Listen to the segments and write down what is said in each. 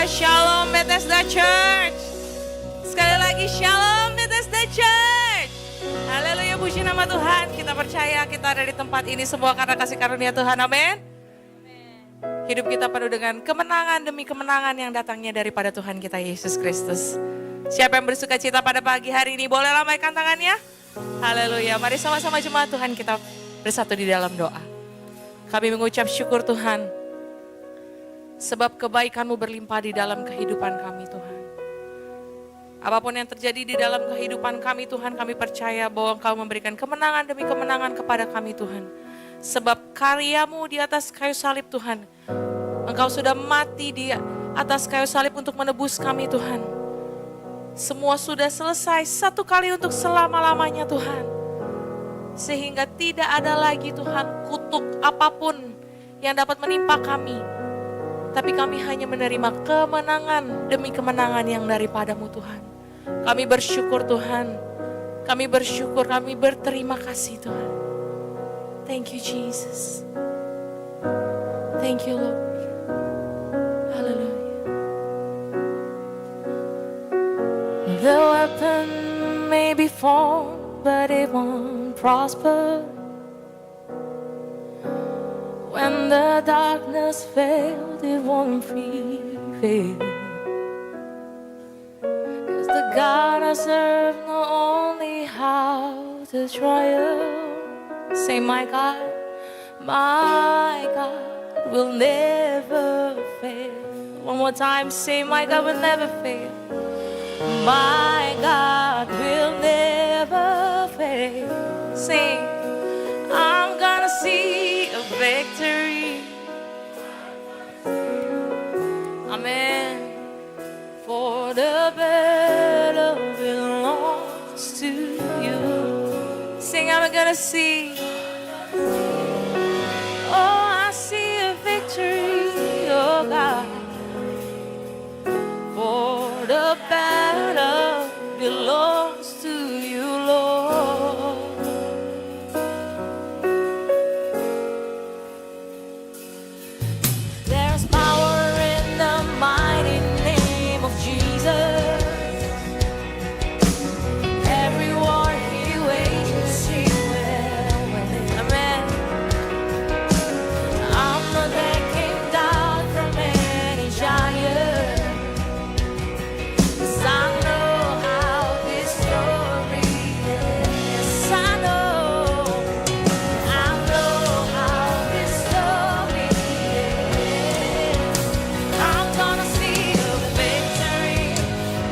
Shalom Bethesda Church. Sekali lagi Shalom Bethesda Church. Haleluya, puji nama Tuhan. Kita percaya kita ada di tempat ini semua karena kasih karunia Tuhan. Amin. Hidup kita penuh dengan kemenangan demi kemenangan yang datangnya daripada Tuhan kita Yesus Kristus. Siapa yang bersuka cita pada pagi hari ini boleh lambaikan tangannya. Haleluya. Mari sama-sama jemaat Tuhan kita bersatu di dalam doa. Kami mengucap syukur Tuhan. Sebab kebaikan-Mu berlimpah di dalam kehidupan kami Tuhan. Apapun yang terjadi di dalam kehidupan kami Tuhan, kami percaya bahwa Engkau memberikan kemenangan demi kemenangan kepada kami Tuhan. Sebab karya-Mu di atas kayu salib Tuhan, Engkau sudah mati di atas kayu salib untuk menebus kami Tuhan. Semua sudah selesai satu kali untuk selama-lamanya Tuhan. Sehingga tidak ada lagi Tuhan kutuk apapun yang dapat menimpa kami. Tapi kami hanya menerima kemenangan demi kemenangan yang daripada-Mu Tuhan. Kami bersyukur Tuhan. Kami bersyukur, kami berterima kasih Tuhan. Thank you Jesus. Thank you Lord. Hallelujah. The weapon may be formed, but it won't prosper. When the darkness failed, it won't prevail. Cause the God I serve know only how to triumph. Say my God will never fail. One more time, say my God will never fail. My God will never fail. Sing, I'm gonna see a victory. Amen. For the battle belongs to you. Sing, I'm gonna see. Oh, I see a victory, oh God. For the battle belongs to you, Lord. There's power in the mighty name of Jesus. Every war He wages, He will win. Amen. I'm not that came down from any giant. 'Cause I know how this story ends. Yes, I know how this story ends. I'm gonna see a victory.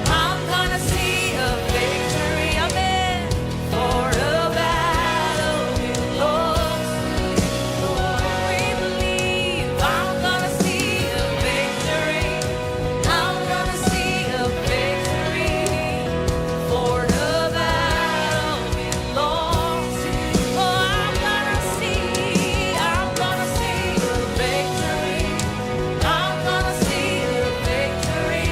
I'm gonna see a victory. Amen. For the battle belongs to you, Lord. We believe I'm gonna see a victory. I'm gonna see a victory. For the battle belongs to you. Oh, I'm gonna see a victory. I'm gonna see a victory.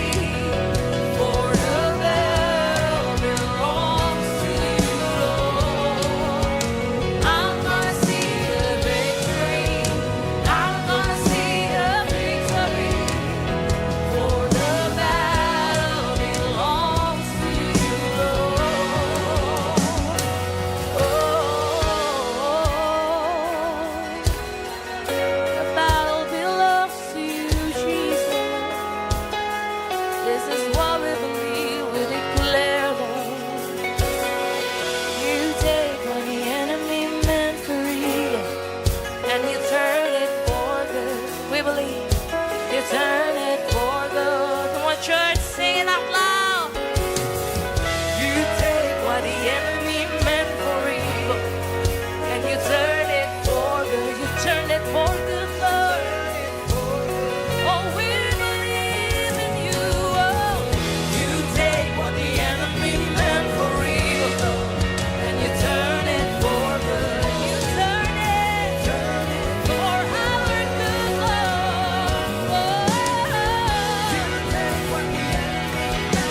For the battle belongs to you, Lord. I'm gonna see a victory. I'm gonna see a victory. For the battle belongs to you, Lord. The battle belongs to you, Jesus. This is what we believe, we declare, Lord. You take what the enemy meant for evil, and you turn it for good. We believe you turn it for good. Come on, church, sing it out loud. You take what the enemy meant for evil, and you turn it for good. You turn it for good, Lord. Oh, we believe in you. Oh, you take what the enemy meant for evil, and you turn it for good. You turn it for our good, Lord. Oh, you take what the enemy meant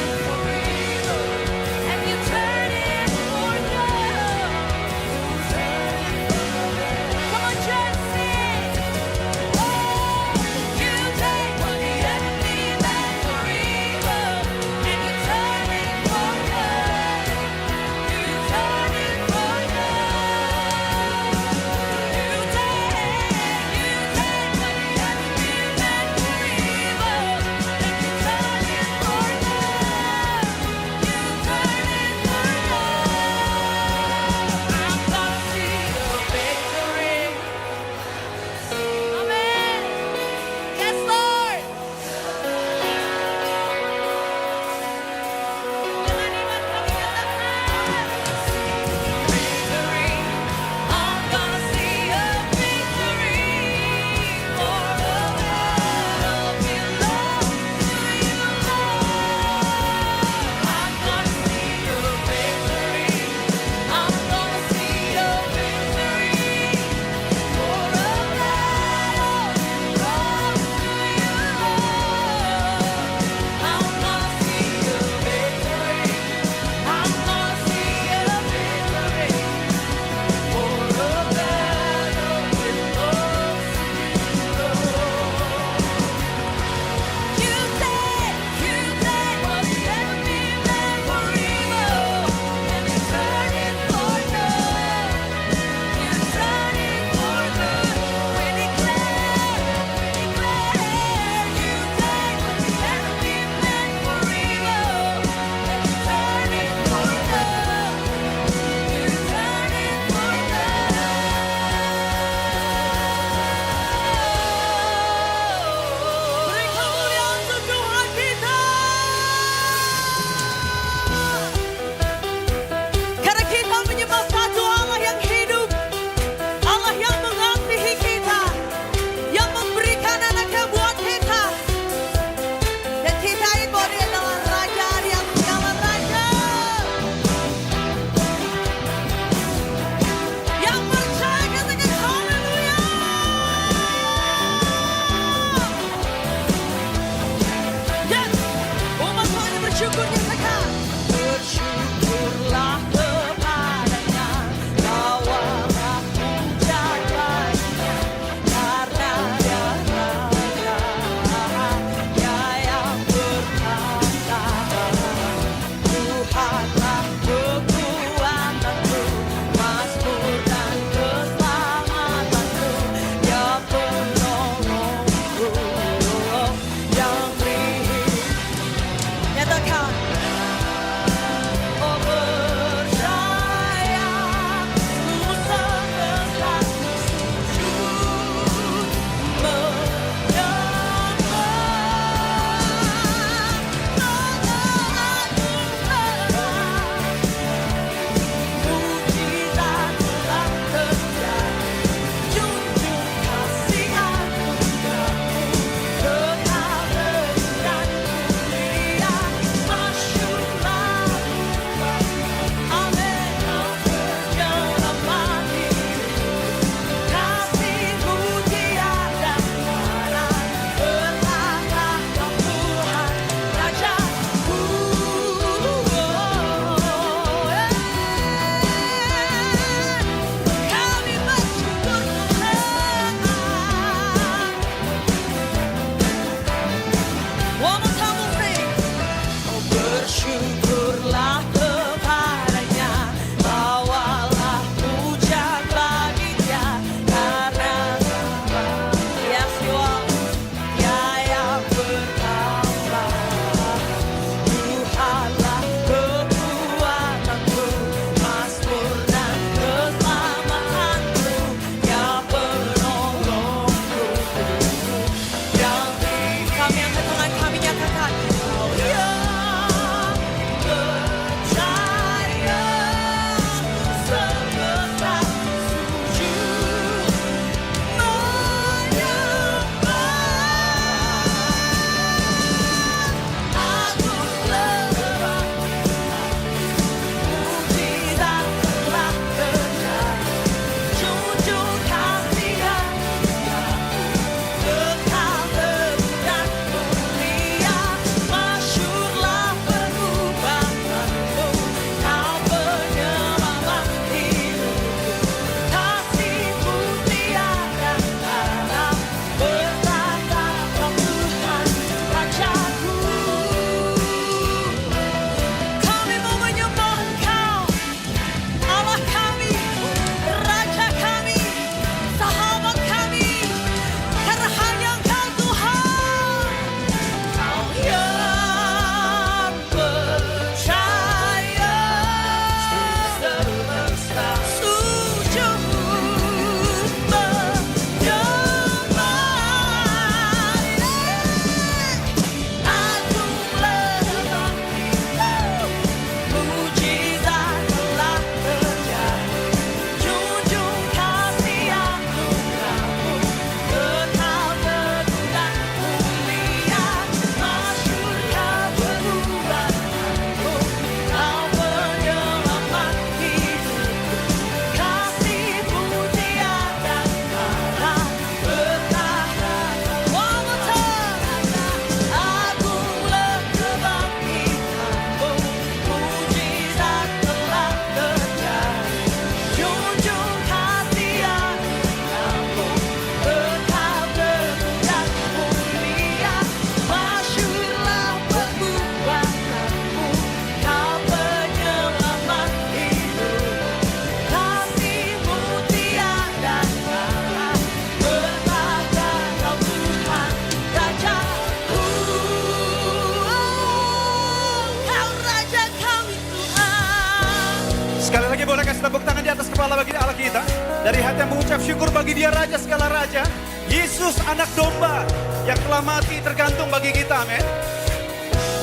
kepala bagi Allah kita. Dari hati yang mengucap syukur bagi Dia Raja segala raja. Yesus anak domba yang telah mati tergantung bagi kita, amin.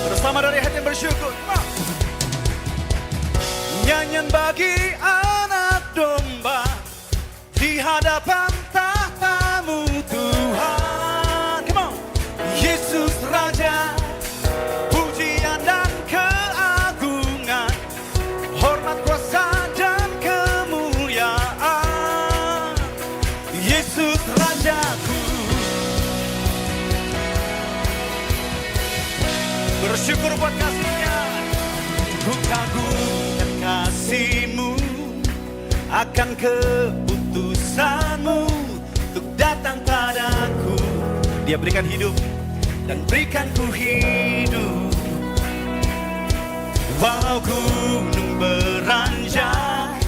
Bersama dari hati yang bersyukur. Nyanyian bagi anak domba di hadapan tahta-Mu Tuhan. Come on. Yesus Raja, pujian dan keagungan, hormat, kuasa dan kemuliaan. Yesus Rajaku. Bersyukur buat kasih-Nya. Ku kagumkan kasih-Mu, akan keputusan-Mu untuk datang padaku. Dia berikan hidup dan berikan ku hidup. Walau gunung beranjak,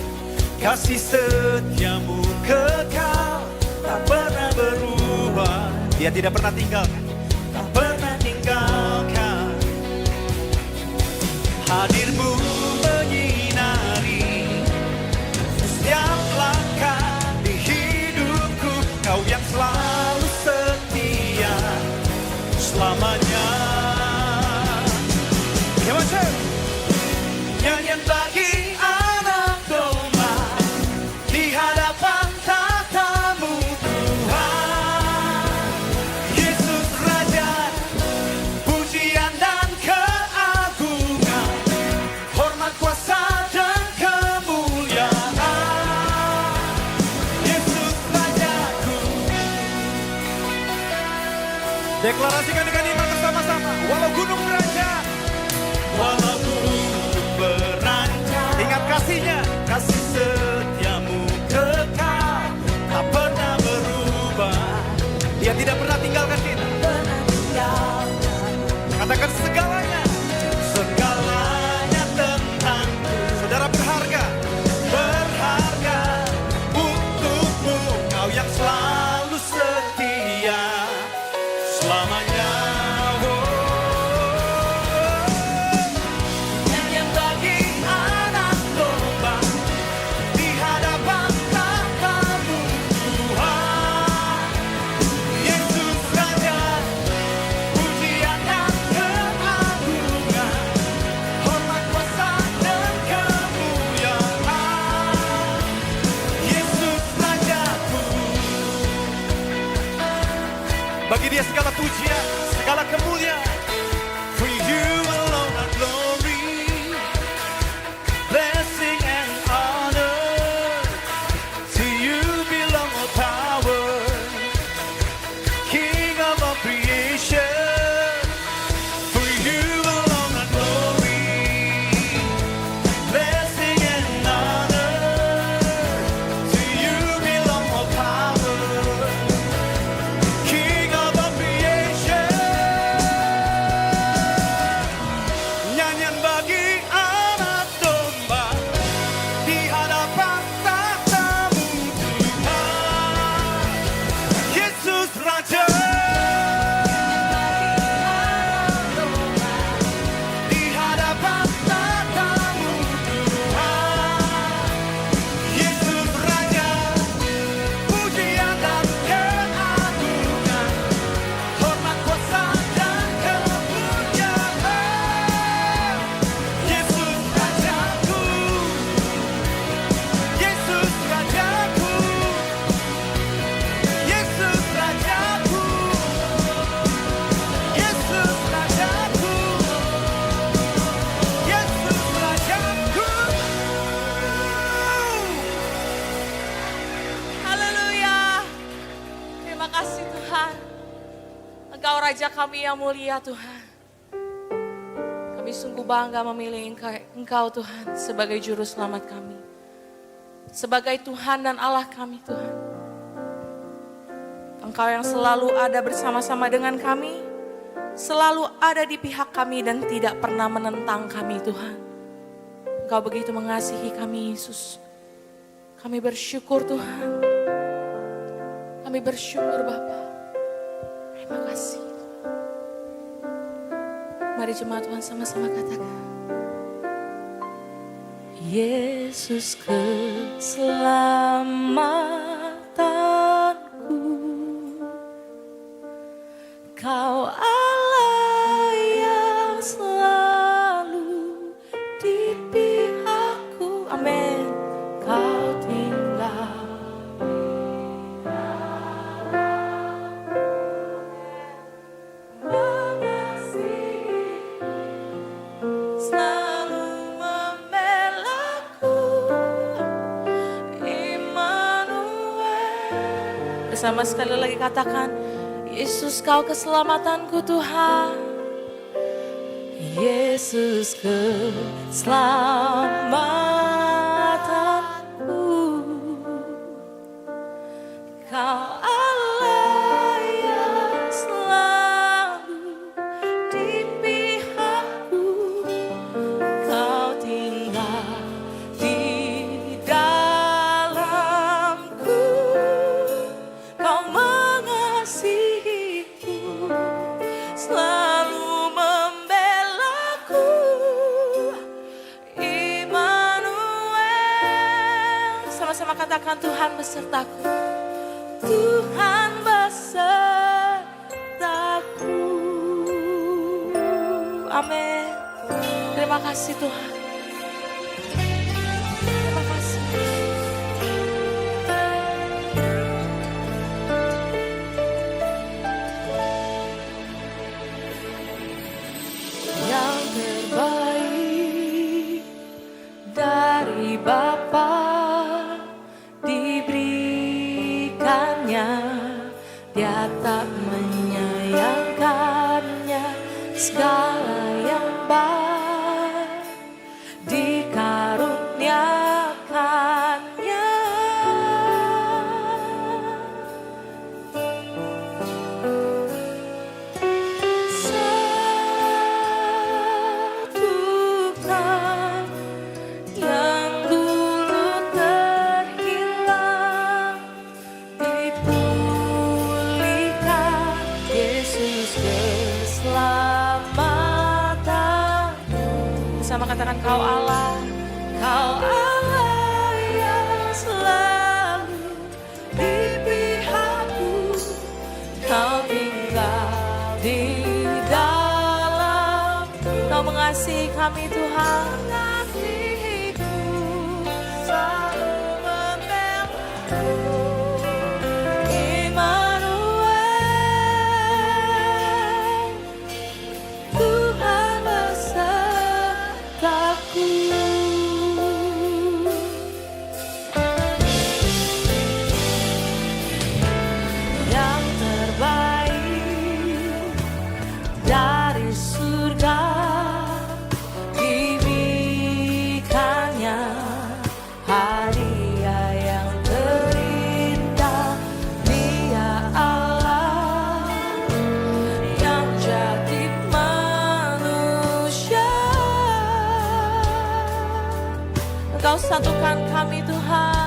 kasih setia-Mu kekal, tak pernah berubah. Dia tidak pernah tinggalkan, tak pernah tinggalkan. Hadir-Mu menyinari setiap langkah di hidupku. Kau yang selalu setia selamanya. Nyanyian bagi anak domba di hadapan tahta-Mu Tuhan. Yesus Raja, pujian dan keagungan, hormat, kuasa dan kemuliaan. Yesus Rajaku. Deklarasikan dengan iman bersama-sama. Walau gunung beranjak, walau gunung beranjak, ingat kasih-Nya, kasih setia-Mu kekal, tak pernah berubah. Dia tidak pernah tinggalkan kita. Katakan segalanya, segalanya tentangku. Saudara berharga, berharga untukmu. Kau yang selalu setia selamanya. Nyanyian bagi anak domba di hadapan tahta-Mu Tuhan. Yesus Raja, pujian dan keagungan, hormat, kuasa dan kemuliaan. Yesus Rajaku. Bagi Dia segala pujian, segala kemuliaan. For You alone are glory, blessing and honor. To You belong all power, King of all creation. For You alone are glory, blessing and honor. To You belong all power, King of all creation. Nyanyian bagi anak domba di hadapan tahta-Mu Tuhan. Yesus Raja, di hadapan tahta-Mu Tuhan. Yesus Raja, pujian dan keagungan, hormat, kuasa dan kemuliaan. Yesus Rajaku, Yesus Rajaku, Yesus Rajaku, Yesus Rajaku, Yesus Rajaku. Haleluya. Terima kasih Tuhan. Engkau Raja kami yang mulia Tuhan. Kami sungguh bangga memilih Engkau Tuhan sebagai juru selamat kami. Sebagai Tuhan dan Allah kami Tuhan. Engkau yang selalu ada bersama-sama dengan kami. Selalu ada di pihak kami dan tidak pernah menentang kami Tuhan. Engkau begitu mengasihi kami Yesus. Kami bersyukur Tuhan. Kami bersyukur Bapa. Terima kasih. Mari jemaat Tuhan sama-sama katakan. Yesus keselamatanku, Kau Allah yang selalu di pihakku. Amin. Kau tinggal mengasihi, selalu membelaku, Immanuel. Bersama sekali lagi katakan, Yesus Kau keselamatanku Tuhan. Yesus keselamatanku, Kau Allah yang selalu di pihakku, Kau tinggal di dalamku, Kau mengasihiku, selalu membelaku, Immanuel. Sama-sama katakan, Tuhan besertaku, Tuhan besertaku. Amin. Terima kasih Tuhan. Terima kasih. Yang terbaik dari Bapa diberikannya, Dia tak menyayangkannya. Segala yang baik dikaruniakannya. Satukan yang dulu terhilang, dipulihkan Yesus keselamatan. Bersama katakan, Kau Allah, Kau Allah yang selalu di pihakku, Kau tinggal di dalam. Kau mengasihi kami Tuhan, mengasihiku, selalu membelaku, Immanuel. Tuhan besertaku. Yang terbaik dari surga diberikannya, hadiah yang terindah. Dia Allah yang jadi manusia. Engkau satukan kami Tuhan.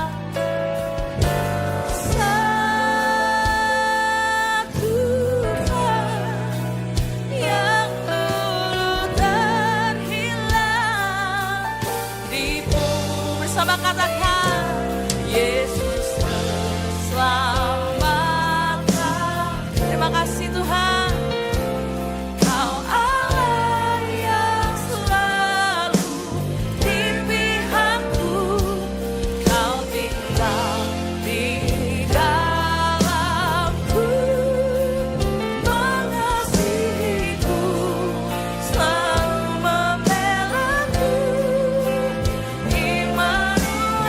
Bersama katakan, Yesus keselamatan. Terima kasih Tuhan, Kau Allah yang selalu di pihakku, Kau tinggal di dalamku, mengasihiku, selalu membelaku, Immanuel.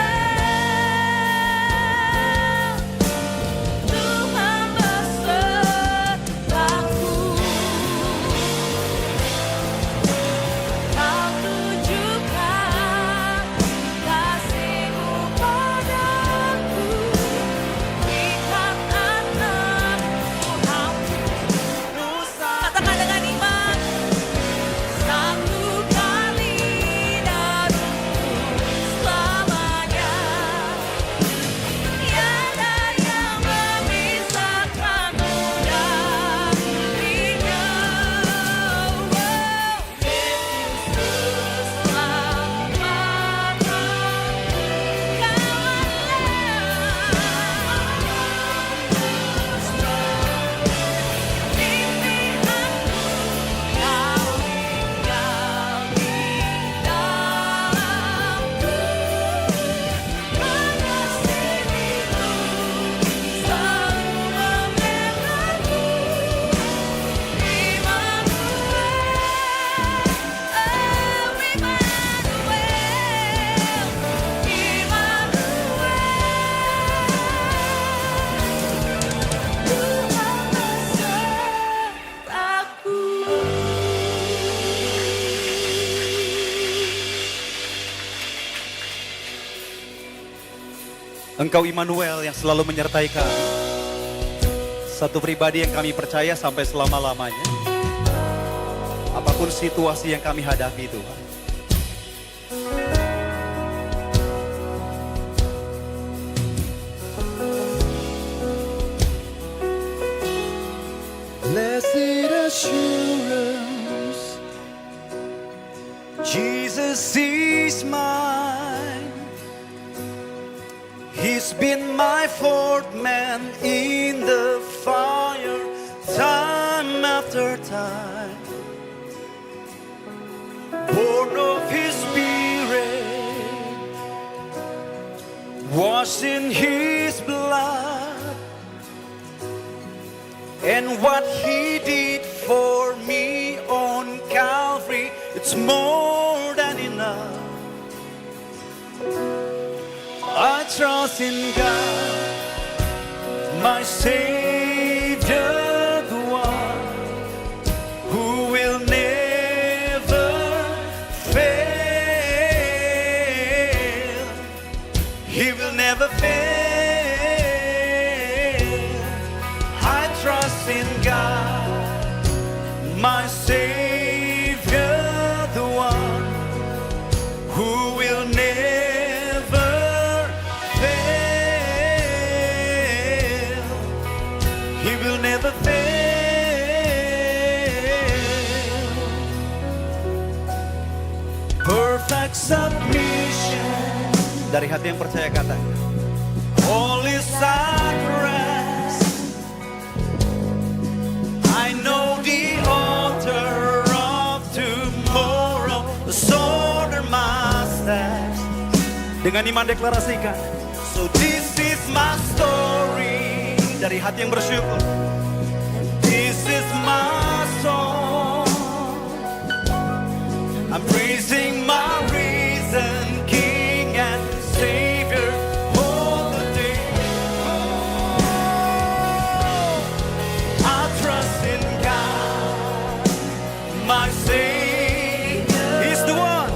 Engkau Immanuel yang selalu menyertai kami. Satu pribadi yang kami percaya sampai selama-lamanya. Apapun situasi yang kami hadapi Tuhan. Blessed assurance, Jesus is mine. He's been my fourth man in the fire, time after time. Born of His Spirit, washed in His blood, and what He did for me on Calvary, it's more than enough. I trust in God, my Savior, the one who will never fail. He will never fail. I trust in God, my Savior, the one who will never fail. He will never fail. Perfect submission. Dari hati yang percaya kata, all is at rest. I know the author of tomorrow, the sword in my steps. Dengan iman deklarasikan, so this is my story. Dari hati yang bersyukur, this is my song. I'm praising my risen King and Savior all the day. Oh, I trust in God, my Savior. He's the one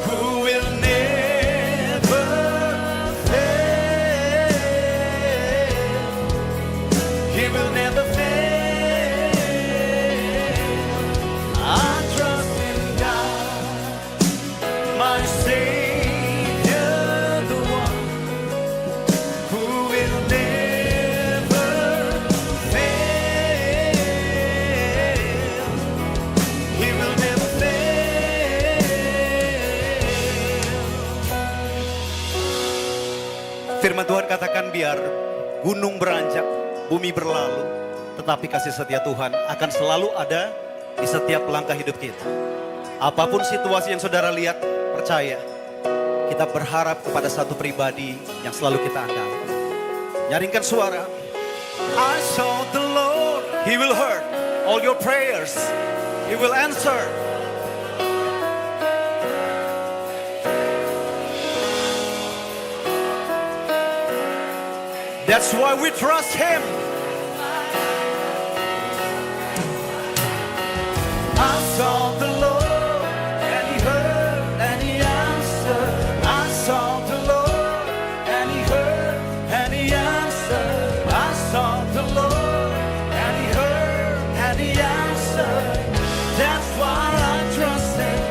who will never fail. He will never fail. I trust in God, my Savior, the one who will never fail. He will never fail. Firman Tuhan katakan, biar gunung beranjak, bumi berlalu, tetapi kasih setia Tuhan akan selalu ada di setiap langkah hidup kita. Apapun situasi yang saudara lihat, percaya, kita berharap kepada satu pribadi yang selalu kita andalkan. Nyaringkan suara, I sought the Lord, He will hear all your prayers, He will answer. That's why we trust Him. I sought the Lord, and He heard, and He answered. I sought the Lord, and He heard, and He answered. I sought the Lord, and He heard, and He answered. That's why I trust Him.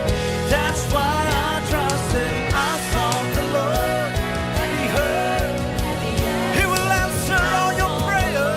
That's why I trust Him. I sought the Lord, and He heard. He will answer all your prayers.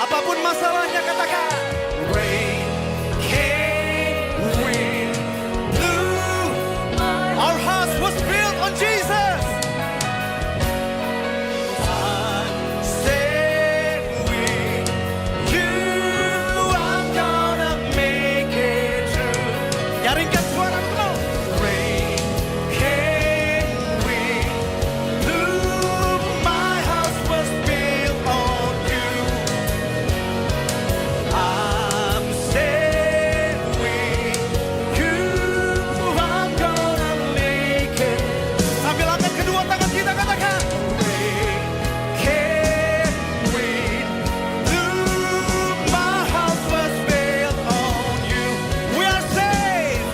Apapun masalahnya katakan. Rain came, wind blew. Our house was built on Jesus. God said with you, I'm gonna make it through. Nyaringkan suara, come on. Rain came, wind blew. My house was built on you. I'm said with you, I'm gonna make it. Sambil angkat kedua tangan kita katakan. Rain came, wind blew. My house was built on you. We are saved.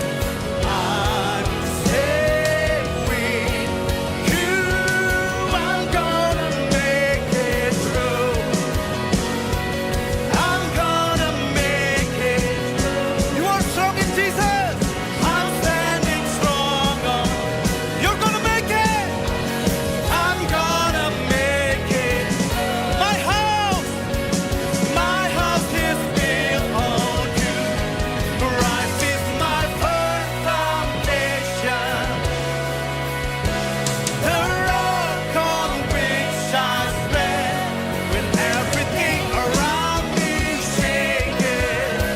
I'm saved with you. I'm gonna make it through. I'm gonna make it through. You are strong in Jesus. I'm standing stronger. You're gonna make it. I'm gonna make it. My house is built on you. Christ is my firm foundation. The rock on which I stand. When everything around me is shaking,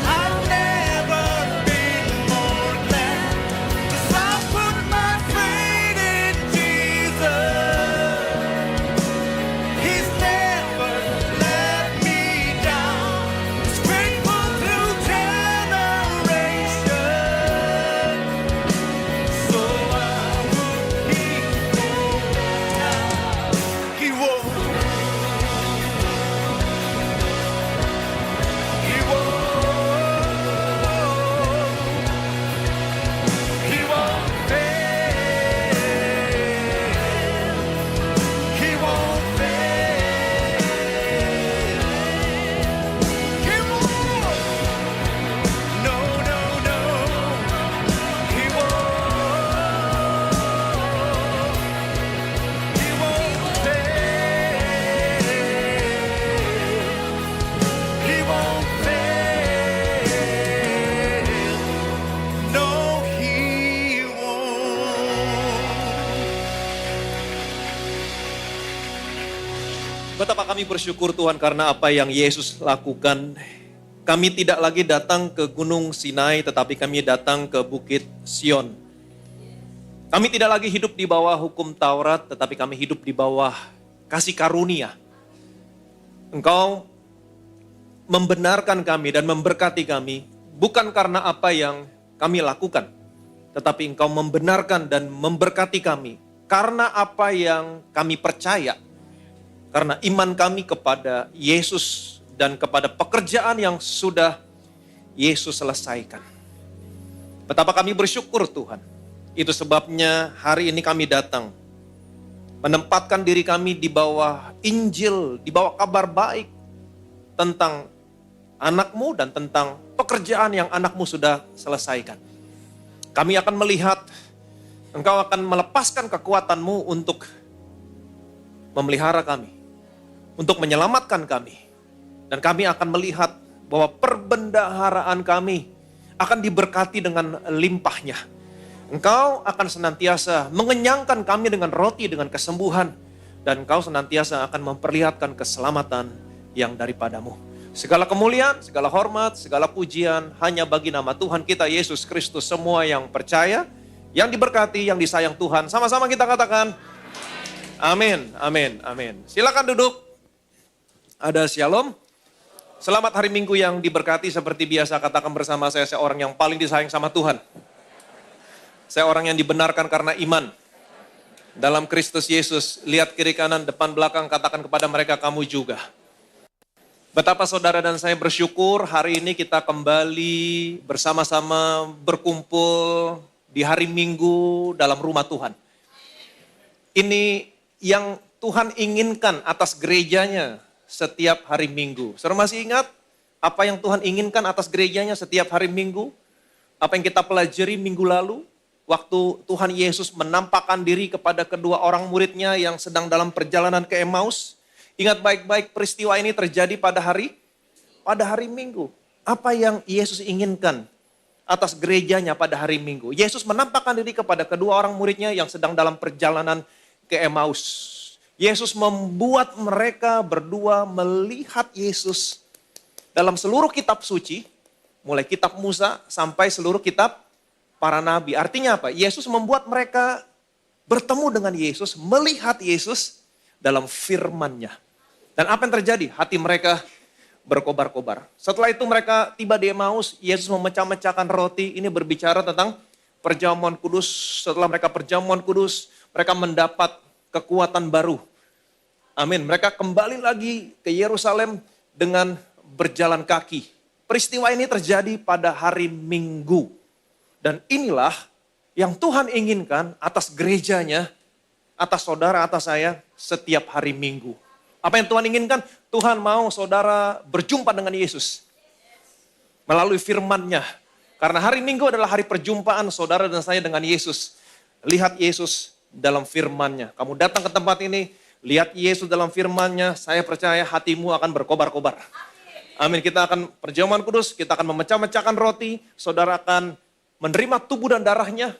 I've never been more glad. 'Cause I put my faith in Jesus. He's never let me down. He's faithful through generations. So why would he now? He won't. He won't. He won't fail. He won't fail. He won't. No, no, no. He won't. He won't fail. He won't fail. No, he won't. Betapa kami bersyukur Tuhan karena apa yang Yesus lakukan. Kami tidak lagi datang ke Gunung Sinai, tetapi kami datang ke Bukit Sion. Kami tidak lagi hidup di bawah hukum Taurat, tetapi kami hidup di bawah kasih karunia. Engkau membenarkan kami dan memberkati kami, bukan karena apa yang kami lakukan, tetapi Engkau membenarkan dan memberkati kami karena apa yang kami percaya. Karena iman kami kepada Yesus dan kepada pekerjaan yang sudah Yesus selesaikan. Betapa kami bersyukur Tuhan. Itu sebabnya hari ini kami datang. Menempatkan diri kami di bawah Injil, di bawah kabar baik tentang anak-Mu dan tentang pekerjaan yang anak-Mu sudah selesaikan. Kami akan melihat Engkau akan melepaskan kekuatan-Mu untuk memelihara kami, untuk menyelamatkan kami. Dan kami akan melihat bahwa perbendaharaan kami akan diberkati dengan limpahnya. Engkau akan senantiasa mengenyangkan kami dengan roti, dengan kesembuhan. Dan Engkau senantiasa akan memperlihatkan keselamatan yang daripadamu. Segala kemuliaan, segala hormat, segala pujian hanya bagi nama Tuhan kita Yesus Kristus. Semua yang percaya, yang diberkati, yang disayang Tuhan. Sama-sama kita katakan, amin, amin, amin. Silakan duduk. Ada shalom. Selamat hari Minggu yang diberkati. Seperti biasa katakan bersama saya orang yang paling disayang sama Tuhan. Saya orang yang dibenarkan karena iman. Dalam Kristus Yesus, lihat kiri kanan, depan belakang, katakan kepada mereka kamu juga. Betapa saudara dan saya bersyukur hari ini kita kembali bersama-sama berkumpul di hari Minggu dalam rumah Tuhan. Ini yang Tuhan inginkan atas gerejanya setiap hari Minggu. Saudara masih ingat apa yang Tuhan inginkan atas gerejanya setiap hari Minggu? Apa yang kita pelajari minggu lalu? Waktu Tuhan Yesus menampakkan diri kepada kedua orang muridnya yang sedang dalam perjalanan ke Emmaus. Ingat baik-baik peristiwa ini terjadi pada hari Minggu. Apa yang Yesus inginkan atas gerejanya pada hari Minggu? Yesus menampakkan diri kepada kedua orang muridnya yang sedang dalam perjalanan ke Emmaus. Yesus membuat mereka berdua melihat Yesus dalam seluruh kitab suci, mulai kitab Musa sampai seluruh kitab para nabi. Artinya apa? Yesus membuat mereka bertemu dengan Yesus, melihat Yesus dalam firman-Nya. Dan apa yang terjadi? Hati mereka berkobar-kobar. Setelah itu mereka tiba di Emmaus, Yesus memecah-mecahkan roti. Ini berbicara tentang perjamuan kudus. Setelah mereka perjamuan kudus, mereka mendapat kekuatan baru. Amin. Mereka kembali lagi ke Yerusalem dengan berjalan kaki. Peristiwa ini terjadi pada hari Minggu. Dan inilah yang Tuhan inginkan atas gerejanya, atas saudara, atas saya setiap hari Minggu. Apa yang Tuhan inginkan? Tuhan mau saudara berjumpa dengan Yesus melalui firman-Nya. Karena hari Minggu adalah hari perjumpaan saudara dan saya dengan Yesus. Lihat Yesus dalam firman-Nya. Kamu datang ke tempat ini, lihat Yesus dalam firman-Nya, saya percaya hatimu akan berkobar-kobar. Amin. Kita akan perjamuan kudus, kita akan memecah-mecahkan roti, saudara akan menerima tubuh dan darahnya,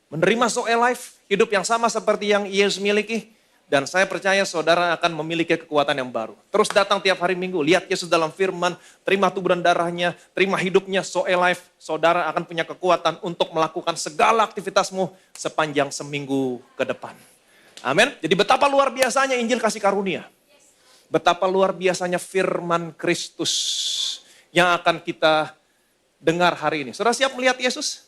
menerima Zoe Life, hidup yang sama seperti yang Yesus miliki. Dan saya percaya saudara akan memiliki kekuatan yang baru. Terus datang tiap hari Minggu, lihat Yesus dalam firman, terima tubuh dan darahnya, terima hidupnya, Zoe Life. Saudara akan punya kekuatan untuk melakukan segala aktivitasmu sepanjang seminggu ke depan. Amin. Jadi betapa luar biasanya Injil kasih karunia. Betapa luar biasanya firman Kristus yang akan kita dengar hari ini. Saudara siap melihat Yesus?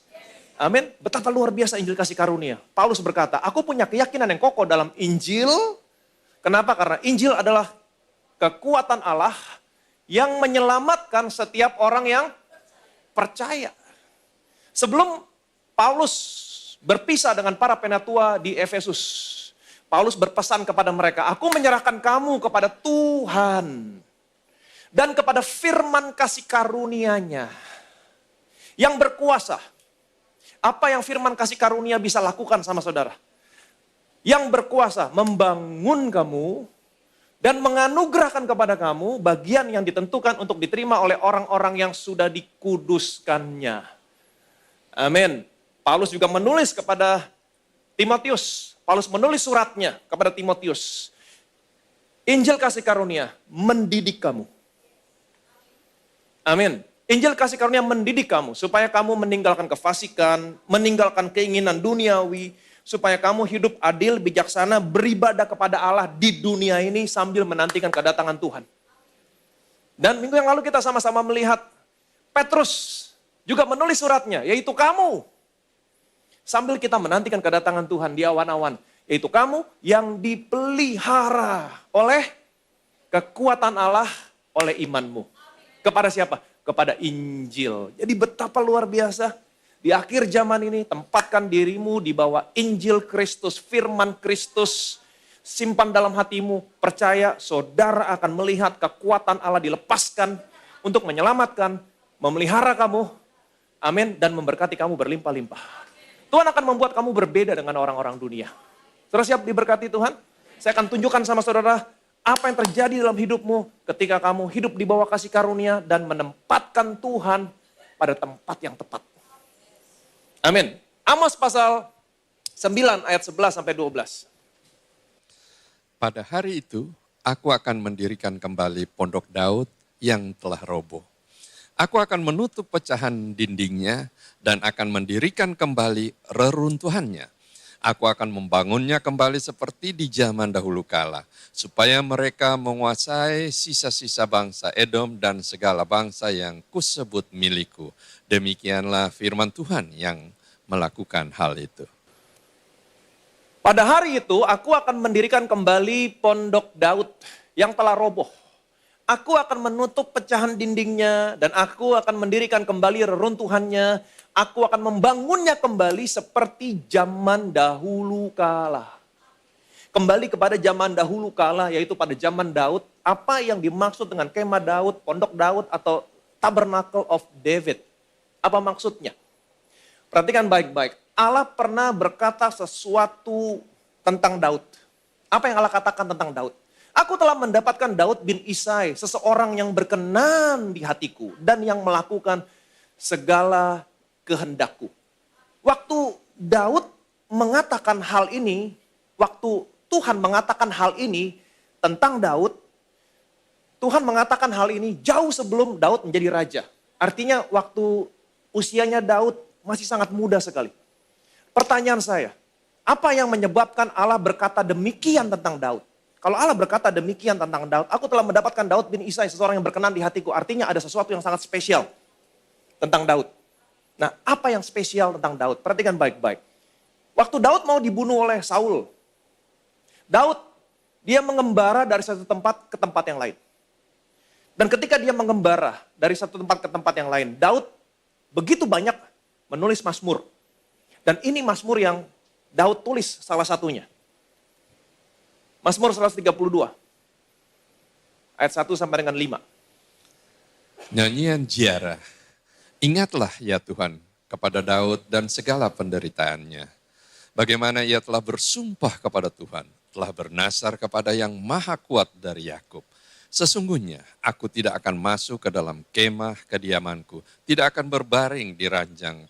Amin. Betapa luar biasa Injil kasih karunia. Paulus berkata, aku punya keyakinan yang kokoh dalam Injil. Kenapa? Karena Injil adalah kekuatan Allah yang menyelamatkan setiap orang yang percaya. Sebelum Paulus berpisah dengan para penatua di Efesus, Paulus berpesan kepada mereka, aku menyerahkan kamu kepada Tuhan dan kepada firman kasih karunia-Nya yang berkuasa. Apa yang firman kasih karunia bisa lakukan sama saudara? Yang berkuasa membangun kamu dan menganugerahkan kepada kamu bagian yang ditentukan untuk diterima oleh orang-orang yang sudah dikuduskannya. Amin. Paulus juga menulis kepada Timotius. Paulus menulis suratnya kepada Timotius. Injil kasih karunia mendidik kamu. Amin. Injil kasih karunia mendidik kamu supaya kamu meninggalkan kefasikan, meninggalkan keinginan duniawi, supaya kamu hidup adil, bijaksana, beribadah kepada Allah di dunia ini sambil menantikan kedatangan Tuhan. Dan minggu yang lalu kita sama-sama melihat Petrus juga menulis suratnya, yaitu kamu. Sambil kita menantikan kedatangan Tuhan di awan-awan, yaitu kamu yang dipelihara oleh kekuatan Allah, oleh imanmu. Kepada siapa? Kepada Injil. Jadi betapa luar biasa. Di akhir zaman ini tempatkan dirimu di bawah Injil Kristus, firman Kristus. Simpan dalam hatimu, percaya saudara akan melihat kekuatan Allah dilepaskan untuk menyelamatkan, memelihara kamu. Amin. Dan memberkati kamu berlimpah-limpah. Tuhan akan membuat kamu berbeda dengan orang-orang dunia. Saudara siap diberkati Tuhan? Saya akan tunjukkan sama saudara apa yang terjadi dalam hidupmu ketika kamu hidup di bawah kasih karunia dan menempatkan Tuhan pada tempat yang tepat. Amin. Amos pasal 9 ayat 11 sampai 12. Pada hari itu, aku akan mendirikan kembali pondok Daud yang telah roboh. Aku akan menutup pecahan dindingnya dan akan mendirikan kembali reruntuhannya. Aku akan membangunnya kembali seperti di zaman dahulu kala, supaya mereka menguasai sisa-sisa bangsa Edom dan segala bangsa yang kusebut milikku. Demikianlah firman Tuhan yang melakukan hal itu. Pada hari itu aku akan mendirikan kembali pondok Daud yang telah roboh. Aku akan menutup pecahan dindingnya dan aku akan mendirikan kembali reruntuhannya. Aku akan membangunnya kembali seperti zaman dahulu kala. Kembali kepada zaman dahulu kala, yaitu pada zaman Daud. Apa yang dimaksud dengan kemah Daud, pondok Daud, atau Tabernacle of David? Apa maksudnya? Perhatikan baik-baik. Allah pernah berkata sesuatu tentang Daud. Apa yang Allah katakan tentang Daud? Aku telah mendapatkan Daud bin Isai, seseorang yang berkenan di hatiku dan yang melakukan segala kehendakku. Waktu Daud mengatakan hal ini, waktu Tuhan mengatakan hal ini tentang Daud, Tuhan mengatakan hal ini jauh sebelum Daud menjadi raja. Artinya waktu usianya Daud masih sangat muda sekali. Pertanyaan saya, apa yang menyebabkan Allah berkata demikian tentang Daud? Kalau Allah berkata demikian tentang Daud, aku telah mendapatkan Daud bin Isai, seseorang yang berkenan di hatiku. Artinya ada sesuatu yang sangat spesial tentang Daud. Nah, apa yang spesial tentang Daud? Perhatikan baik-baik. Waktu Daud mau dibunuh oleh Saul, Daud, dia mengembara dari satu tempat ke tempat yang lain. Dan ketika dia mengembara dari satu tempat ke tempat yang lain, Daud begitu banyak menulis mazmur. Dan ini mazmur yang Daud tulis salah satunya. Mazmur 132, ayat 1 sampai dengan 5. Nyanyian ziarah. Ingatlah ya Tuhan kepada Daud dan segala penderitaannya. Bagaimana ia telah bersumpah kepada Tuhan, telah bernasar kepada yang maha kuat dari Yakub. Sesungguhnya aku tidak akan masuk ke dalam kemah kediamanku, tidak akan berbaring di ranjang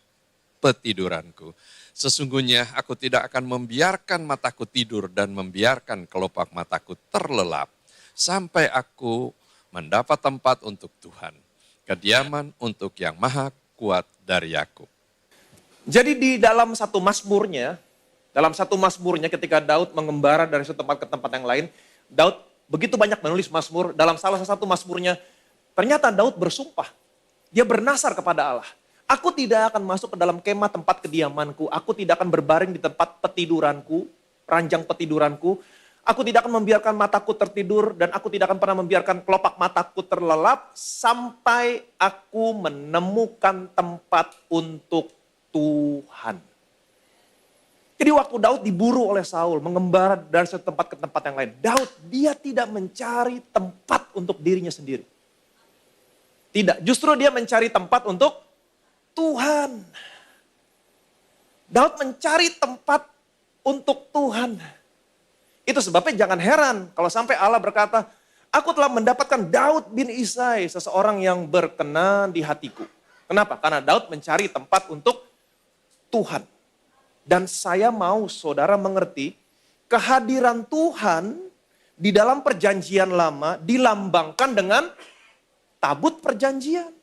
petiduranku. Sesungguhnya aku tidak akan membiarkan mataku tidur dan membiarkan kelopak mataku terlelap, sampai aku mendapat tempat untuk Tuhan, kediaman untuk yang maha kuat dari Yakub. Jadi di dalam satu mazmurnya ketika Daud mengembara dari satu tempat ke tempat yang lain, Daud begitu banyak menulis mazmur. Dalam salah satu mazmurnya, ternyata Daud bersumpah. Dia bernasar kepada Allah. Aku tidak akan masuk ke dalam kemah tempat kediamanku. Aku tidak akan berbaring di tempat petiduranku, ranjang petiduranku. Aku tidak akan membiarkan mataku tertidur dan aku tidak akan pernah membiarkan kelopak mataku terlelap sampai aku menemukan tempat untuk Tuhan. Jadi waktu Daud diburu oleh Saul, mengembara dari satu tempat ke tempat yang lain. Daud, dia tidak mencari tempat untuk dirinya sendiri. Tidak, justru dia mencari tempat untuk Tuhan. Daud mencari tempat untuk Tuhan. Itu sebabnya jangan heran kalau sampai Allah berkata, aku telah mendapatkan Daud bin Isai, seseorang yang berkenan di hatiku. Kenapa? Karena Daud mencari tempat untuk Tuhan. Dan saya mau saudara mengerti, kehadiran Tuhan di dalam perjanjian lama dilambangkan dengan tabut perjanjian.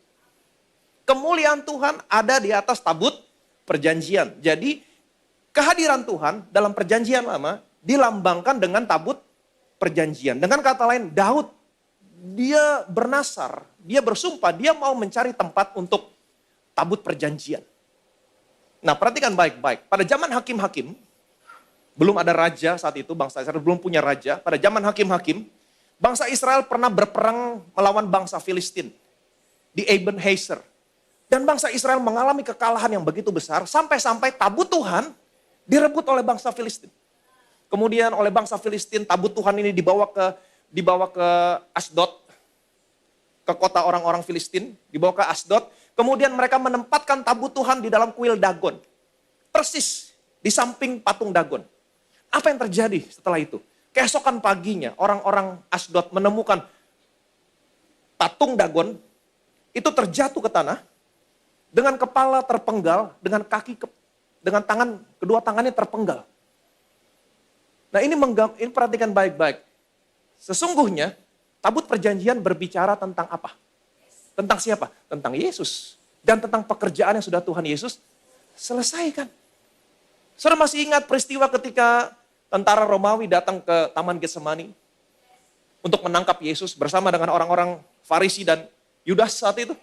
Kemuliaan Tuhan ada di atas tabut perjanjian. Jadi kehadiran Tuhan dalam perjanjian lama dilambangkan dengan tabut perjanjian. Dengan kata lain, Daud dia bernasar, dia bersumpah, dia mau mencari tempat untuk tabut perjanjian. Nah, perhatikan baik-baik. Pada zaman hakim-hakim, belum ada raja saat itu, bangsa Israel belum punya raja. Pada zaman hakim-hakim, bangsa Israel pernah berperang melawan bangsa Filistin di Ebenezer. Dan bangsa Israel mengalami kekalahan yang begitu besar, sampai-sampai tabut Tuhan direbut oleh bangsa Filistin. Kemudian oleh bangsa Filistin, tabut Tuhan ini dibawa ke Asdod, ke kota orang-orang Filistin, dibawa ke Asdod. Kemudian mereka menempatkan tabut Tuhan di dalam kuil Dagon. Persis di samping patung Dagon. Apa yang terjadi setelah itu? Keesokan paginya orang-orang Asdod menemukan patung Dagon itu terjatuh ke tanah dengan kepala terpenggal, dengan tangan, kedua tangannya terpenggal. Nah ini perhatikan baik-baik. Sesungguhnya tabut perjanjian berbicara tentang apa? Tentang siapa? Tentang Yesus. Dan tentang pekerjaan yang sudah Tuhan Yesus selesaikan. Saudara masih ingat peristiwa ketika tentara Romawi datang ke Taman Getsemani untuk menangkap Yesus bersama dengan orang-orang Farisi dan Yudas saat itu?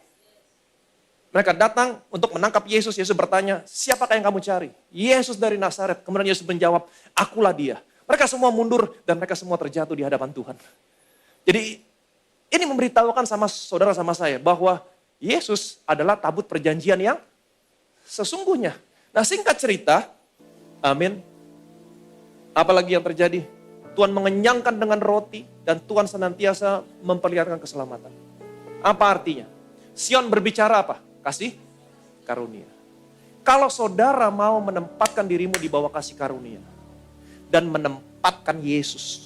Mereka datang untuk menangkap Yesus. Yesus bertanya, siapakah yang kamu cari? Yesus dari Nazaret. Kemudian Yesus menjawab, akulah dia. Mereka semua mundur dan mereka semua terjatuh di hadapan Tuhan. Jadi ini memberitahukan sama saudara sama saya bahwa Yesus adalah tabut perjanjian yang sesungguhnya. Nah singkat cerita, amin. Apalagi yang terjadi? Tuhan mengenyangkan dengan roti dan Tuhan senantiasa memperlihatkan keselamatan. Apa artinya? Sion berbicara apa? Kasih karunia. Kalau saudara mau menempatkan dirimu di bawah kasih karunia dan menempatkan Yesus,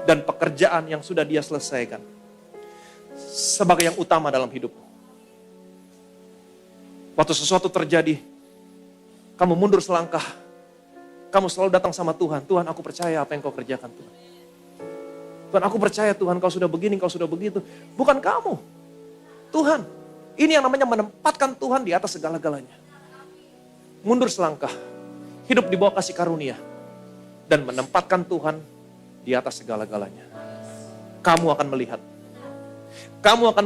dan pekerjaan yang sudah Dia selesaikan sebagai yang utama dalam hidupmu. Waktu sesuatu terjadi, kamu mundur selangkah, kamu selalu datang sama Tuhan. Tuhan, aku percaya apa yang Kau kerjakan, Tuhan. Tuhan, aku percaya Tuhan, Kau sudah begini, Kau sudah begitu. Bukan kamu, Tuhan. Ini yang namanya menempatkan Tuhan di atas segala-galanya. Mundur selangkah, hidup di bawah kasih karunia, dan menempatkan Tuhan di atas segala-galanya. Kamu akan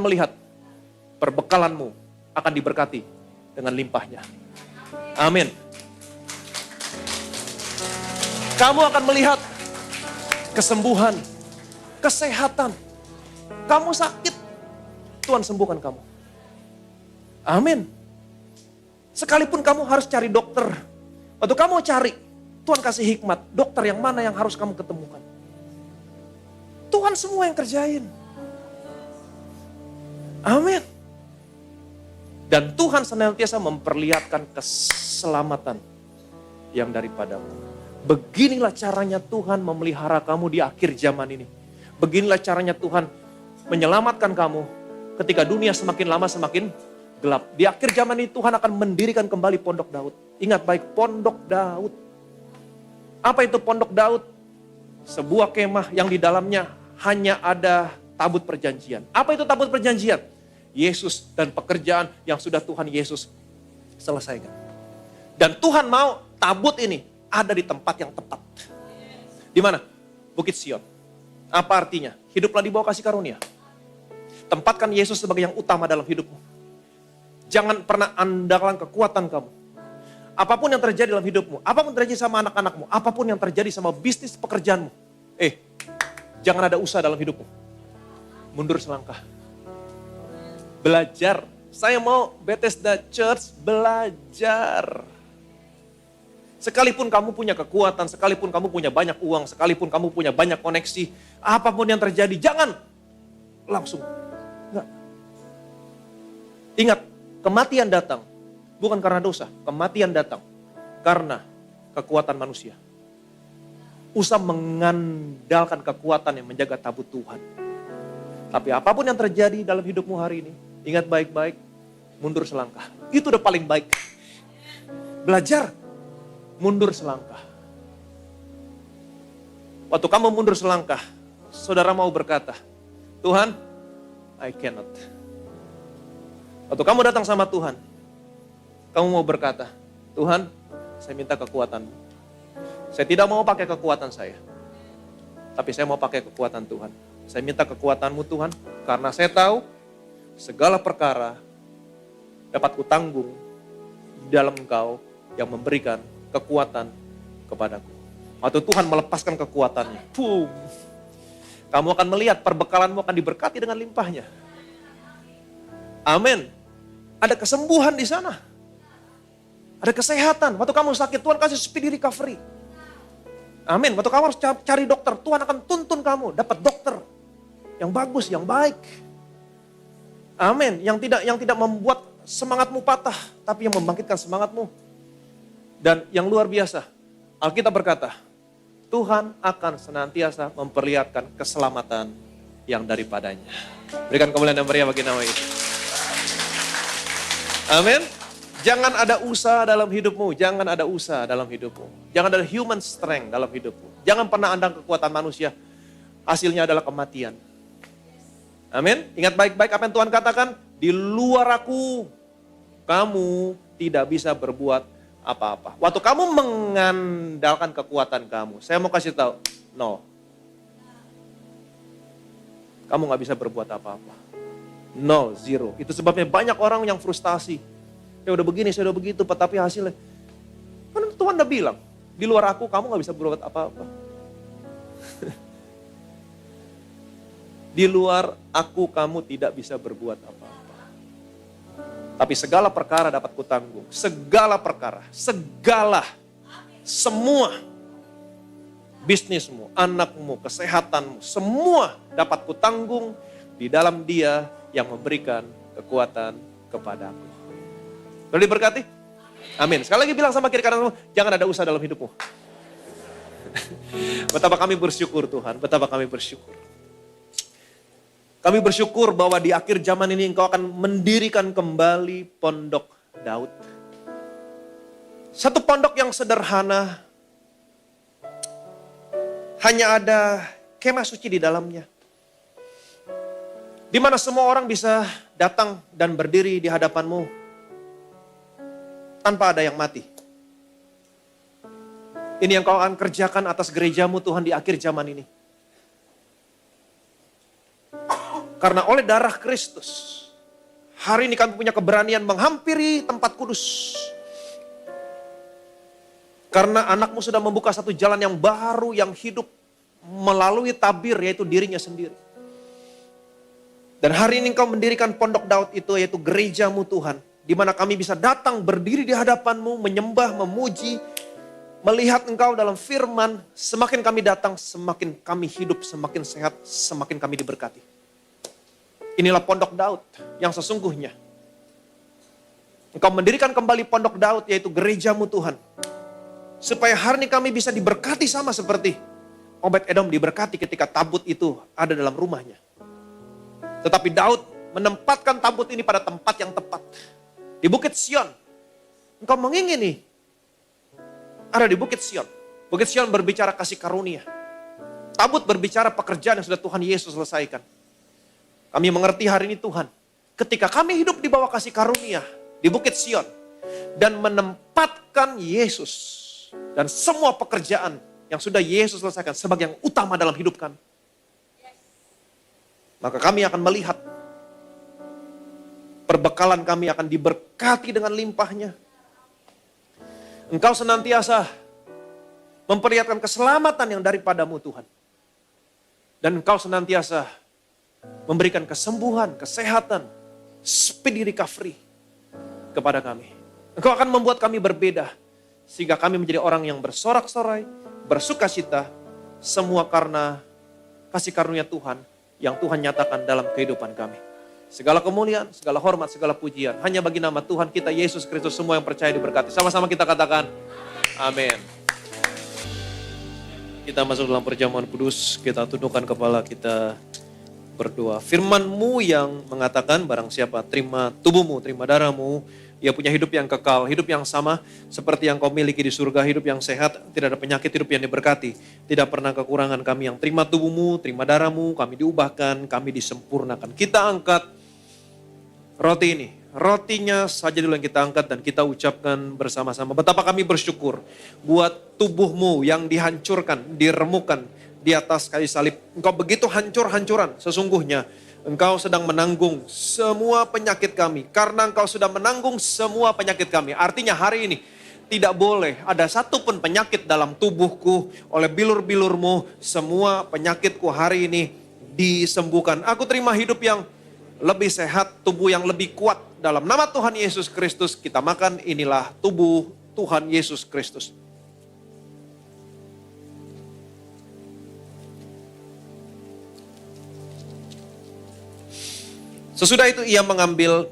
melihat perbekalanmu akan diberkati dengan limpahnya. Amin. Kamu akan melihat kesembuhan, kesehatan. Kamu sakit, Tuhan sembuhkan kamu. Amin. Sekalipun kamu harus cari dokter, waktu kamu cari, Tuhan kasih hikmat, dokter yang mana yang harus kamu ketemukan. Tuhan semua yang kerjain. Amin. Dan Tuhan senantiasa memperlihatkan keselamatan yang daripadamu. Beginilah caranya Tuhan memelihara kamu di akhir zaman ini. Beginilah caranya Tuhan menyelamatkan kamu ketika dunia semakin lama semakin gelap. Di akhir zaman ini Tuhan akan mendirikan kembali Pondok Daud. Ingat baik, Pondok Daud. Apa itu Pondok Daud? Sebuah kemah yang di dalamnya hanya ada tabut perjanjian. Apa itu tabut perjanjian? Yesus dan pekerjaan yang sudah Tuhan Yesus selesaikan. Dan Tuhan mau tabut ini ada di tempat yang tepat. Di mana? Bukit Sion. Apa artinya? Hiduplah di bawah kasih karunia. Tempatkan Yesus sebagai yang utama dalam hidupmu. Jangan pernah andalkan kekuatan kamu. Apapun yang terjadi dalam hidupmu, apapun yang terjadi sama anak-anakmu, apapun yang terjadi sama bisnis pekerjaanmu. Jangan ada usaha dalam hidupmu. Mundur selangkah. Belajar. Saya mau Bethesda Church belajar. Sekalipun kamu punya kekuatan, sekalipun kamu punya banyak uang, sekalipun kamu punya banyak koneksi, apapun yang terjadi, jangan langsung. Enggak. Ingat, kematian datang bukan karena dosa, kematian datang karena kekuatan manusia. Usah mengandalkan kekuatan yang menjaga tabut Tuhan. Tapi apapun yang terjadi dalam hidupmu hari ini, ingat baik-baik, mundur selangkah. Itu udah paling baik. Belajar, mundur selangkah. Waktu kamu mundur selangkah, saudara mau berkata, Tuhan, I cannot. Waktu kamu datang sama Tuhan, kamu mau berkata, Tuhan, saya minta kekuatan-Mu. Saya tidak mau pakai kekuatan saya, tapi saya mau pakai kekuatan Tuhan. Saya minta kekuatan-Mu Tuhan, karena saya tahu segala perkara dapat kutanggung di dalam Engkau yang memberikan kekuatan kepadaku. Waktu Tuhan melepaskan kekuatannya, boom, kamu akan melihat perbekalanmu akan diberkati dengan limpahnya. Amin. Ada kesembuhan di sana. Ada kesehatan. Waktu kamu sakit, Tuhan kasih speedy recovery. Amin. Waktu kamu harus cari dokter, Tuhan akan tuntun kamu dapat dokter yang bagus, yang baik. Amin. Yang tidak membuat semangatmu patah, tapi yang membangkitkan semangatmu. Dan yang luar biasa, Alkitab berkata, Tuhan akan senantiasa memperlihatkan keselamatan yang daripadanya. Berikan kemuliaan dan meriah bagi nama itu. Amin. Jangan ada usaha dalam hidupmu. Jangan ada usaha dalam hidupmu. Jangan ada human strength dalam hidupmu. Jangan pernah andang kekuatan manusia. Hasilnya adalah kematian. Amin. Ingat baik-baik apa yang Tuhan katakan. Di luar aku, kamu tidak bisa berbuat apa-apa. Waktu kamu mengandalkan kekuatan kamu. Saya mau kasih tahu. No. Kamu gak bisa berbuat apa-apa. No, zero. Itu sebabnya banyak orang yang frustasi. Saya udah begini, saya udah begitu, tapi hasilnya. Kan Tuhan udah bilang, di luar aku kamu gak bisa berbuat apa-apa. Di luar aku kamu tidak bisa berbuat apa-apa. Tapi segala perkara dapat kutanggung. Segala perkara, semua. Bisnismu, anakmu, kesehatanmu, semua dapat kutanggung di dalam Dia yang memberikan kekuatan kepadaku. Boleh diberkati? Amin. Sekali lagi bilang sama kiri kananmu, jangan ada usaha dalam hidupmu. Betapa kami bersyukur Tuhan, betapa kami bersyukur. Kami bersyukur bahwa di akhir zaman ini Engkau akan mendirikan kembali Pondok Daud. Satu pondok yang sederhana, hanya ada kemah suci di dalamnya. Di mana semua orang bisa datang dan berdiri di hadapan-Mu tanpa ada yang mati. Ini yang Kau akan kerjakan atas gereja-Mu Tuhan di akhir zaman ini. Karena oleh darah Kristus, hari ini kami punya keberanian menghampiri tempat kudus. Karena anak-Mu sudah membuka satu jalan yang baru, yang hidup melalui tabir, yaitu dirinya sendiri. Dan hari ini Engkau mendirikan Pondok Daud itu, yaitu gereja-Mu Tuhan. Di mana kami bisa datang berdiri di hadapan-Mu, menyembah, memuji, melihat Engkau dalam firman. Semakin kami datang, semakin kami hidup, semakin sehat, semakin kami diberkati. Inilah Pondok Daud yang sesungguhnya. Engkau mendirikan kembali Pondok Daud, yaitu gereja-Mu Tuhan. Supaya hari ini kami bisa diberkati sama seperti Obed-Edom diberkati ketika tabut itu ada dalam rumahnya. Tetapi Daud menempatkan tabut ini pada tempat yang tepat. Di Bukit Sion. Engkau mengingini ada di Bukit Sion. Bukit Sion berbicara kasih karunia. Tabut berbicara pekerjaan yang sudah Tuhan Yesus selesaikan. Kami mengerti hari ini Tuhan, ketika kami hidup di bawah kasih karunia di Bukit Sion dan menempatkan Yesus dan semua pekerjaan yang sudah Yesus selesaikan sebagai yang utama dalam hidup kami, maka kami akan melihat perbekalan kami akan diberkati dengan limpahnya. Engkau senantiasa memperlihatkan keselamatan yang daripadamu Tuhan. Dan Engkau senantiasa memberikan kesembuhan, kesehatan, speedy recovery kepada kami. Engkau akan membuat kami berbeda, sehingga kami menjadi orang yang bersorak-sorai, bersukacita, semua karena kasih karunia Tuhan yang Tuhan nyatakan dalam kehidupan kami. Segala kemuliaan, segala hormat, segala pujian hanya bagi nama Tuhan kita Yesus Kristus, semua yang percaya diberkati. Sama-sama kita katakan, amin. Kita masuk dalam perjamuan kudus, kita tundukkan kepala kita berdoa. Firman-Mu yang mengatakan barang siapa terima tubuhmu, terima darahmu, ia punya hidup yang kekal, hidup yang sama seperti yang kau miliki di surga, hidup yang sehat, tidak ada penyakit, hidup yang diberkati. Tidak pernah kekurangan. Kami yang terima tubuhmu, terima darahmu, kami diubahkan, kami disempurnakan. Kita angkat roti ini. Rotinya saja dulu yang kita angkat dan kita ucapkan bersama-sama. Betapa kami bersyukur buat tubuhmu yang dihancurkan, diremukkan di atas kayu salib. Engkau begitu hancur-hancuran. Sesungguhnya Engkau sedang menanggung semua penyakit kami. Karena Engkau sudah menanggung semua penyakit kami. Artinya hari ini tidak boleh ada satupun penyakit dalam tubuhku. Oleh bilur-bilur-Mu semua penyakitku hari ini disembuhkan. Aku terima hidup yang lebih sehat, tubuh yang lebih kuat. Dalam nama Tuhan Yesus Kristus kita makan, inilah tubuh Tuhan Yesus Kristus. Sesudah itu ia mengambil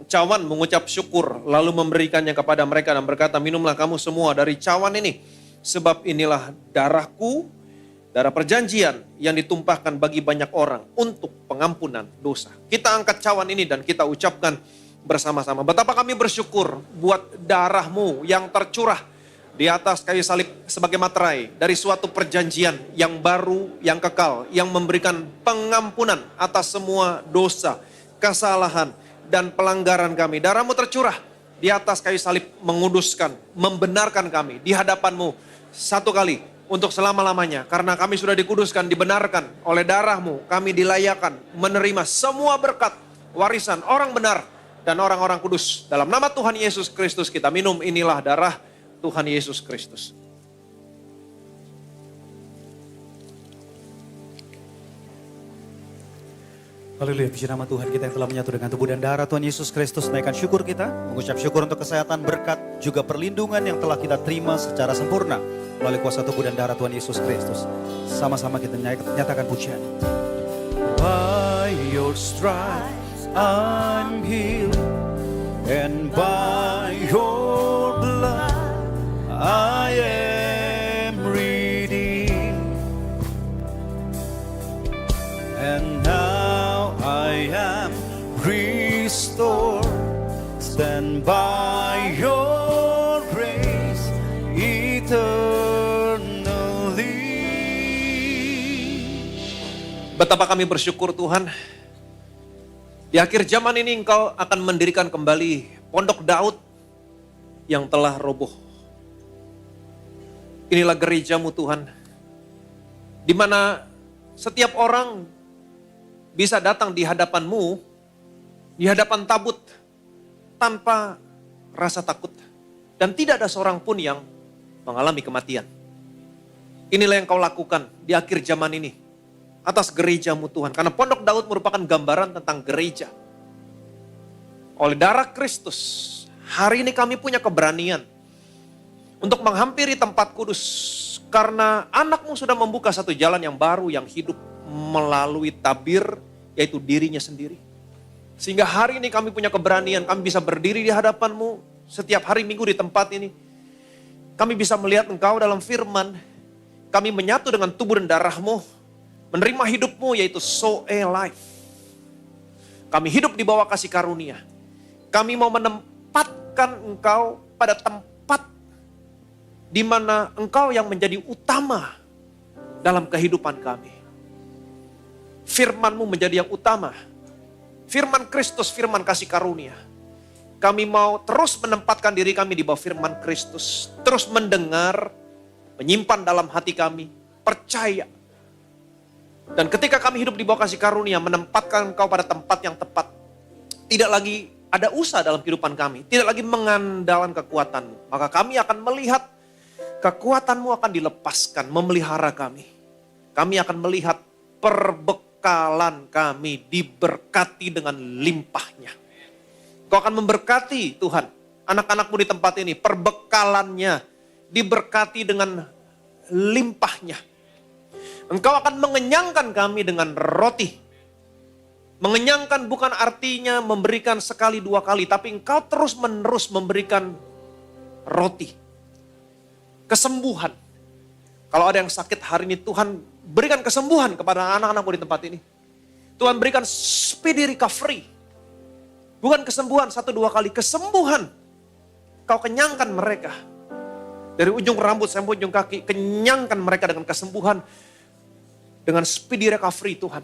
cawan, mengucap syukur, lalu memberikannya kepada mereka dan berkata, minumlah kamu semua dari cawan ini. Sebab inilah darahku, darah perjanjian yang ditumpahkan bagi banyak orang untuk pengampunan dosa. Kita angkat cawan ini dan kita ucapkan bersama-sama. Betapa kami bersyukur buat darah-Mu yang tercurah di atas kayu salib sebagai materai dari suatu perjanjian yang baru, yang kekal, yang memberikan pengampunan atas semua dosa, kesalahan, dan pelanggaran kami. Darah-Mu tercurah di atas kayu salib menguduskan, membenarkan kami di hadapan-Mu satu kali untuk selama-lamanya. Karena kami sudah dikuduskan, dibenarkan oleh darah-Mu, kami dilayakan menerima semua berkat, warisan orang benar dan orang-orang kudus. Dalam nama Tuhan Yesus Kristus kita minum, inilah darah Tuhan Yesus Kristus. Haleluya, puji nama Tuhan kita yang telah menyatu dengan tubuh dan darah Tuhan Yesus Kristus. Naikkan syukur kita, mengucap syukur untuk kesehatan, berkat, juga perlindungan yang telah kita terima secara sempurna melalui kuasa tubuh dan darah Tuhan Yesus Kristus. Sama-sama kita nyatakan pujian. By your stripes I'm healed, and by your blood I am redeemed. restore. Stand by your grace eternally. Betapa kami bersyukur Tuhan. Di akhir zaman ini Engkau akan mendirikan kembali Pondok Daud yang telah roboh. Inilah gerejamu Tuhan, di mana setiap orang bisa datang di hadapan-Mu, di hadapan tabut, tanpa rasa takut. Dan tidak ada seorang pun yang mengalami kematian. Inilah yang Kau lakukan di akhir zaman ini, atas gerejamu Tuhan. Karena Pondok Daud merupakan gambaran tentang gereja. Oleh darah Kristus, hari ini kami punya keberanian untuk menghampiri tempat kudus. Karena anak-Mu sudah membuka satu jalan yang baru, yang hidup melalui tabir, yaitu dirinya sendiri. Sehingga hari ini kami punya keberanian, kami bisa berdiri di hadapan-Mu setiap hari Minggu di tempat ini. Kami bisa melihat Engkau dalam firman, kami menyatu dengan tubuh dan darah-Mu, menerima hidup-Mu yaitu Zoe life. Kami hidup di bawah kasih karunia. Kami mau menempatkan Engkau pada tempat di mana Engkau yang menjadi utama dalam kehidupan kami. Firman-Mu menjadi yang utama. Firman Kristus, firman kasih karunia. Kami mau terus menempatkan diri kami di bawah firman Kristus. Terus mendengar, menyimpan dalam hati kami, percaya. Dan ketika kami hidup di bawah kasih karunia, menempatkan Engkau pada tempat yang tepat. Tidak lagi ada usaha dalam kehidupan kami. Tidak lagi mengandalkan kekuatan-Mu. Maka kami akan melihat kekuatan-Mu akan dilepaskan, memelihara kami. Kami akan melihat perbekalan kami diberkati dengan limpahnya. Kau akan memberkati Tuhan, anak-anak-Mu di tempat ini. Perbekalannya diberkati dengan limpahnya. Engkau akan mengenyangkan kami dengan roti. Mengenyangkan bukan artinya memberikan sekali dua kali, tapi Engkau terus menerus memberikan roti. Kesembuhan. Kalau ada yang sakit hari ini, Tuhan berikan kesembuhan kepada anak-anak-Mu di tempat ini. Tuhan berikan speedy recovery. Bukan kesembuhan satu dua kali, kesembuhan. Kau kenyangkan mereka. Dari ujung rambut sampai ujung kaki, kenyangkan mereka dengan kesembuhan. Dengan speedy recovery Tuhan.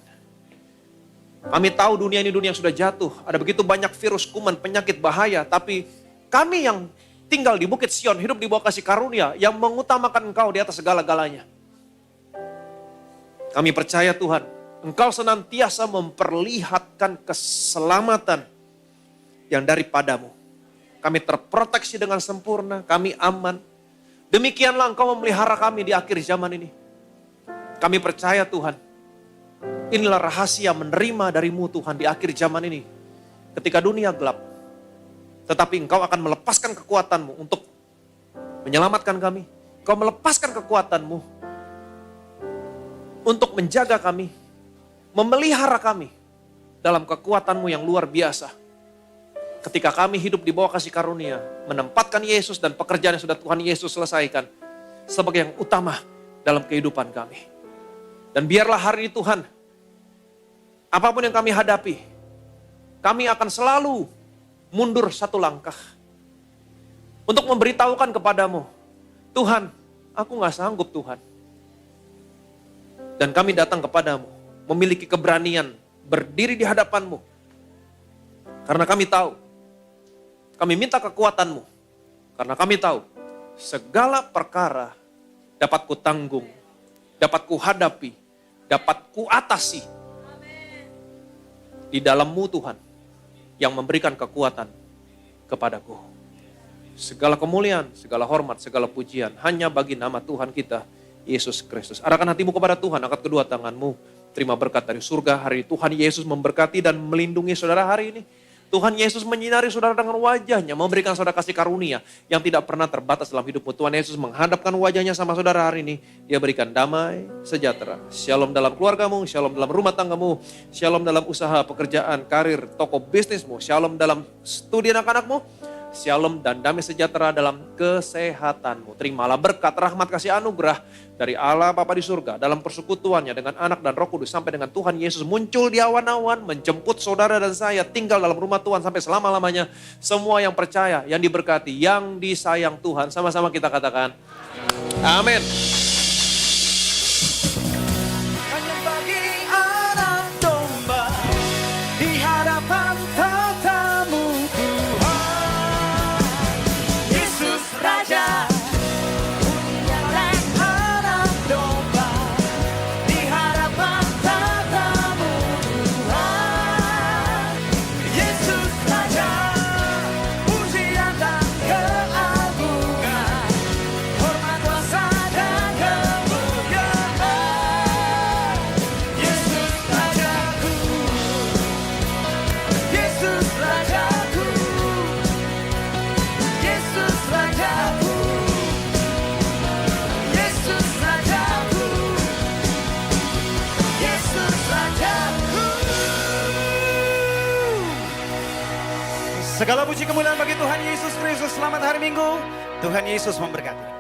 Kami tahu dunia ini dunia yang sudah jatuh. Ada begitu banyak virus, kuman, penyakit, bahaya. Tapi kami yang tinggal di Bukit Sion, hidup di bawah kasih karunia, yang mengutamakan Engkau di atas segala-galanya. Kami percaya Tuhan, Engkau senantiasa memperlihatkan keselamatan yang daripadamu. Kami terproteksi dengan sempurna, kami aman. Demikianlah Engkau memelihara kami di akhir zaman ini. Kami percaya Tuhan, inilah rahasia menerima dari-Mu Tuhan di akhir zaman ini. Ketika dunia gelap, tetapi Engkau akan melepaskan kekuatan-Mu untuk menyelamatkan kami. Engkau melepaskan kekuatan-Mu untuk menjaga kami, memelihara kami dalam kekuatan-Mu yang luar biasa. Ketika kami hidup di bawah kasih karunia, menempatkan Yesus dan pekerjaan yang sudah Tuhan Yesus selesaikan sebagai yang utama dalam kehidupan kami. Dan biarlah hari ini Tuhan, apapun yang kami hadapi, kami akan selalu mundur satu langkah. Untuk memberitahukan kepadamu, Tuhan, aku gak sanggup Tuhan. Dan kami datang kepadamu, memiliki keberanian, berdiri di hadapan-Mu. Karena kami tahu, kami minta kekuatan-Mu. Karena kami tahu, segala perkara dapat kutanggung, dapat kuhadapi, dapat kuatasi. Di dalam-Mu Tuhan, yang memberikan kekuatan kepadaku. Segala kemuliaan, segala hormat, segala pujian, hanya bagi nama Tuhan kita, Yesus Kristus. Arahkan hatimu kepada Tuhan, angkat kedua tanganmu. Terima berkat dari surga. Hari Tuhan Yesus memberkati dan melindungi saudara hari ini. Tuhan Yesus menyinari saudara dengan wajahnya, memberikan saudara kasih karunia yang tidak pernah terbatas dalam hidupmu. Tuhan Yesus menghadapkan wajahnya sama saudara hari ini. Dia berikan damai, sejahtera. Shalom dalam keluargamu, shalom dalam rumah tanggamu, shalom dalam usaha, pekerjaan, karir, toko bisnismu, shalom dalam studi anak-anakmu, shalom dan damai sejahtera dalam kesehatanmu. Terimalah berkat, rahmat, kasih anugerah dari Allah Bapa di surga dalam persekutuannya dengan Anak dan Roh Kudus sampai dengan Tuhan Yesus muncul di awan-awan, menjemput saudara dan saya tinggal dalam rumah Tuhan sampai selama-lamanya. Semua yang percaya, yang diberkati, yang disayang Tuhan, sama-sama kita katakan amin. Hanya bagi anak domba di hadapan tatamu Tuhan. Yesus Raja, punyalah anak domba di hadapan tatamu Tuhan. Yesus Raja, pujian dan keagungan, hormat, kuasa dan kemuliaan. Yesus Rajaku, Yesus Rajaku, Yesus Rajaku, Yesus Rajaku, Yesus Rajaku. Segala puji kemuliaan bagi Tuhan Yesus Kristus. Selamat hari Minggu. Tuhan Yesus memberkati.